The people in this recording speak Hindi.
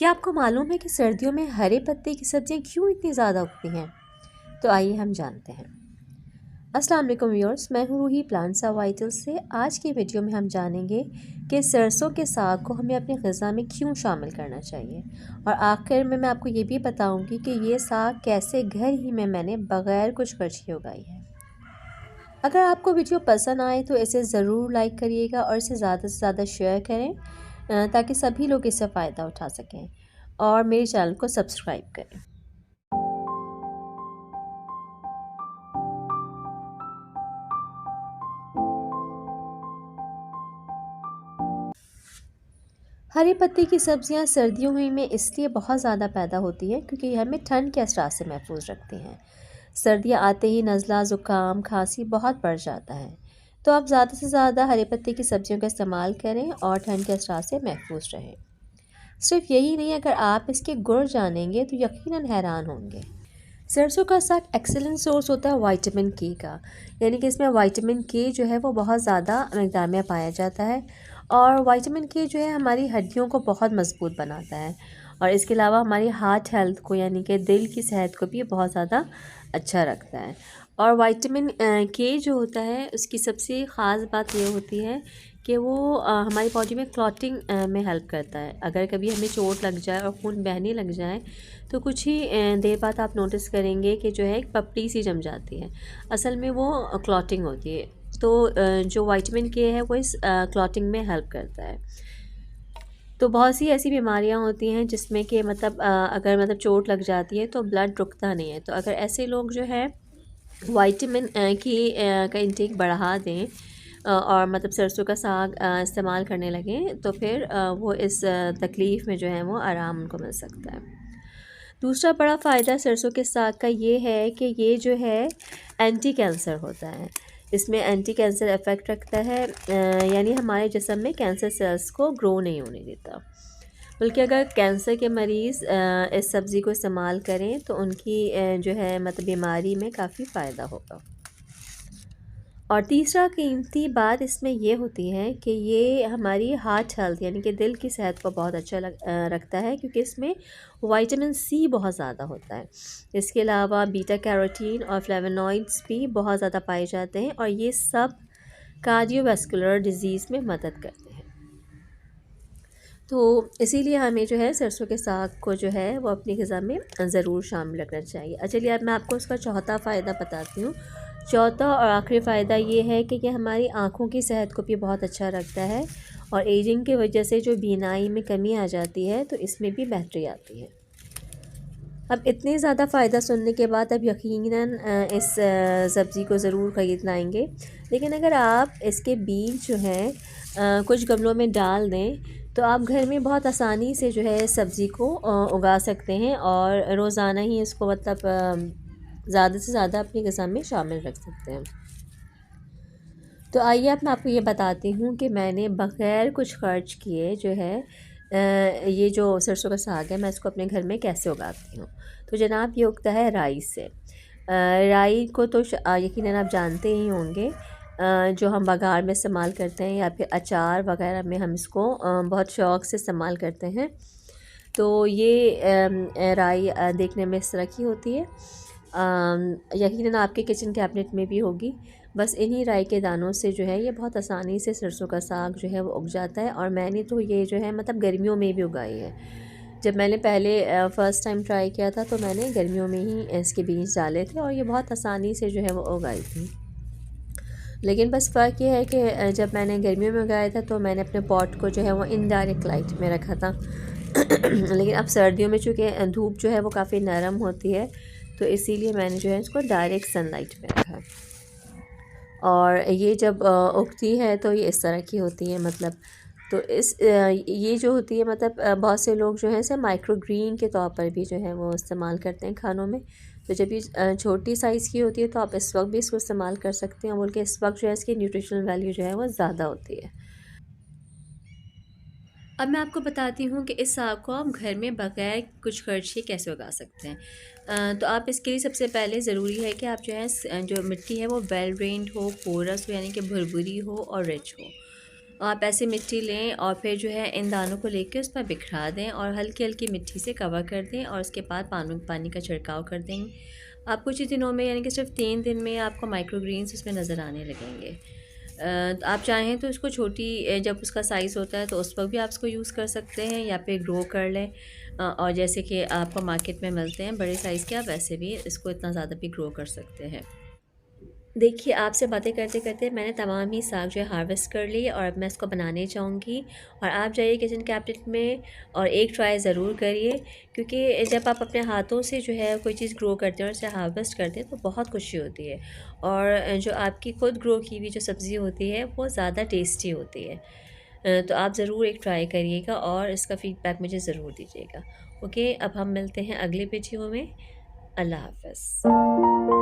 क्या आपको मालूम है कि सर्दियों में हरे पत्ते की सब्जियां क्यों इतनी ज़्यादा उगती हैं? तो आइए हम जानते हैं। अस्सलाम वालेकुम व्यूअर्स, मैं हूँ रूही प्लांट्स वाइटल से। आज की वीडियो में हम जानेंगे कि सरसों के साग को हमें अपनी ग़िज़ा में क्यों शामिल करना चाहिए, और आखिर में मैं आपको ये भी बताऊँगी कि ये साग कैसे घर ही में मैंने बग़ैर कुछ खर्च किए उगाई है। अगर आपको वीडियो पसंद आए तो इसे ज़रूर लाइक करिएगा और इसे ज़्यादा से ज़्यादा शेयर करें, ताकि सभी लोग इससे फ़ायदा उठा सकें, और मेरे चैनल को सब्सक्राइब करें। हरे पत्ते की सब्जियां सर्दियों ही में इसलिए बहुत ज़्यादा पैदा होती हैं क्योंकि ये हमें ठंड के असरात से महफूज रखती हैं। सर्दियां आते ही नज़ला, ज़ुकाम, खांसी बहुत बढ़ जाता है। तो आप ज़्यादा से ज़्यादा हरे पत्ते की सब्जियों का इस्तेमाल करें और ठंड के असरात से महफूज रहें। सिर्फ यही नहीं, अगर आप इसके गुण जानेंगे तो यकीनन हैरान होंगे। सरसों का साग एक्सीलेंट सोर्स होता है विटामिन के का, यानी कि इसमें विटामिन के जो है वो बहुत ज़्यादा मकदार में पाया जाता है, और विटामिन के जो है हमारी हड्डियों को बहुत मजबूत बनाता है, और इसके अलावा हमारी हार्ट हेल्थ को यानी कि दिल की सेहत को भी बहुत ज़्यादा अच्छा रखता है। और विटामिन के जो होता है उसकी सबसे ख़ास बात ये होती है कि वो हमारी बॉडी में क्लॉटिंग में हेल्प करता है। अगर कभी हमें चोट लग जाए और खून बहने लग जाए तो कुछ ही देर बाद आप नोटिस करेंगे कि जो है एक पपड़ी सी जम जाती है, असल में वो क्लॉटिंग होती है। तो जो विटामिन के है वो इस क्लॉटिंग में हेल्प करता है। तो बहुत सी ऐसी बीमारियां होती हैं जिसमें कि मतलब अगर मतलब चोट लग जाती है तो ब्लड रुकता नहीं है। तो अगर ऐसे लोग जो है विटामिन का इंटेक बढ़ा दें और मतलब सरसों का साग इस्तेमाल करने लगें तो फिर वो इस तकलीफ़ में जो है वो आराम उनको मिल सकता है। दूसरा बड़ा फ़ायदा सरसों के साग का ये है कि ये जो है एंटी कैंसर होता है। इसमें एंटी कैंसर इफ़ेक्ट रखता है, यानी हमारे जिस्म में कैंसर सेल्स को ग्रो नहीं होने देता। बल्कि अगर कैंसर के मरीज़ इस सब्ज़ी को इस्तेमाल करें तो उनकी जो है मतलब बीमारी में काफ़ी फ़ायदा होगा। और तीसरा कीमती बात इसमें ये होती है कि ये हमारी हार्ट हेल्थ यानी कि दिल की सेहत को बहुत अच्छा रखता है, क्योंकि इसमें विटामिन सी बहुत ज़्यादा होता है। इसके अलावा बीटा कैरोटीन और फ्लेवोनॉइड्स भी बहुत ज़्यादा पाए जाते हैं, और ये सब कार्डियोवैस्कुलर डिजीज़ में मदद करते हैं। तो इसीलिए हमें जो है सरसों के साग को जो है वो अपनी ग़िज़ा में ज़रूर शामिल रखना चाहिए। चलिए अब मैं आपको उसका चौथा फ़ायदा बताती हूँ। चौथा और आखिरी फ़ायदा ये है कि ये हमारी आँखों की सेहत को भी बहुत अच्छा रखता है, और एजिंग की वजह से जो बीनाई में कमी आ जाती है तो इसमें भी बेहतरी आती है। अब इतने ज़्यादा फ़ायदा सुनने के बाद अब यकीनन इस सब्ज़ी को ज़रूर ख़रीद लाएंगे। लेकिन अगर आप इसके बीज जो हैं कुछ गमलों में डाल दें तो आप घर में बहुत आसानी से जो है सब्ज़ी को उगा सकते हैं, और रोज़ाना ही इसको मतलब ज़्यादा से ज़्यादा अपनी ग़िज़ा में शामिल रख सकते हैं। तो आइए अब मैं आपको ये बताती हूँ कि मैंने बग़ैर कुछ ख़र्च किए जो है ये जो सरसों का साग है मैं इसको अपने घर में कैसे उगाती हूँ। तो जनाब ये उगता है राई से। राई को तो यकीनन आप जानते ही होंगे, जो हम बघार में इस्तेमाल करते हैं या फिर अचार वगैरह में हम इसको बहुत शौक़ से इस्तेमाल करते हैं। तो ये राई देखने में इस तरह की होती है, यकीनन आपके किचन कैबिनेट में भी होगी। बस इन्हीं राई के दानों से जो है ये बहुत आसानी से सरसों का साग जो है वो उग जाता है, और मैंने तो ये जो है मतलब गर्मियों में भी उगाई है। जब मैंने पहले फ़र्स्ट टाइम ट्राई किया था तो मैंने गर्मियों में ही इसके बीज डाले थे, और ये बहुत आसानी से जो है वो उगाई थी। लेकिन बस फ़र्क ये है कि जब मैंने गर्मियों में उगाया था तो मैंने अपने पॉट को जो है वो इनडायरेक्ट लाइट में रखा था। लेकिन अब सर्दियों में चूँकि धूप जो है वो काफ़ी नरम होती है तो इसीलिए मैंने जो है इसको डायरेक्ट सनलाइट में रखा। और ये जब उगती है तो ये इस तरह की होती है मतलब। तो ये जो होती है मतलब बहुत से लोग जो है इसे माइक्रो ग्रीन के तौर पर भी जो है वो इस्तेमाल करते हैं खानों में। तो जब ये छोटी साइज़ की होती है तो आप इस वक्त भी इसको इस्तेमाल कर सकते हैं, बल्कि इस वक्त जो है इसकी न्यूट्रिशनल वैल्यू जो है वो ज़्यादा होती है। अब मैं आपको बताती हूँ कि इस साग को आप घर में बगैर कुछ खर्च के कैसे उगा सकते हैं। तो आप इसके लिए सबसे पहले ज़रूरी है कि आप जो है जो मिट्टी है वो वेल ड्रेन्ड हो, पोरस हो यानी कि भुरभुरी हो और रिच हो। आप ऐसे मिट्टी लें और फिर जो है इन दानों को लेके उस पर बिखरा दें और हल्की हल्की मिट्टी से कवर कर दें और उसके बाद पानी का छिड़काव कर देंगे। आप कुछ ही दिनों में यानी कि सिर्फ 3 दिन में आपको माइक्रोग्रीन्स उसमें नज़र आने लगेंगे। तो आप चाहें तो इसको छोटी जब उसका साइज़ होता है तो उस वक्त भी आप इसको यूज़ कर सकते हैं या फिर ग्रो कर लें। और जैसे कि आपको मार्केट में मिलते हैं बड़े साइज़ के, आप वैसे भी इसको इतना ज़्यादा भी ग्रो कर सकते हैं। देखिए, आपसे बातें करते-करते मैंने तमाम ही साग जो है हार्वेस्ट कर ली और अब मैं इसको बनाने जाऊँगी। और आप जाइए किचन कैबिनेट में और एक ट्राई ज़रूर करिए, क्योंकि जब आप अपने हाथों से जो है कोई चीज़ ग्रो करते हैं और उसे हार्वेस्ट करते हैं तो बहुत खुशी होती है। और जो आपकी खुद ग्रो की हुई जो सब्ज़ी होती है वो ज़्यादा टेस्टी होती है। तो आप ज़रूर एक ट्राई करिएगा और इसका फ़ीडबैक मुझे ज़रूर दीजिएगा। ओके, अब हम मिलते हैं अगली वीडियो में। अल्लाह हाफ़िज़।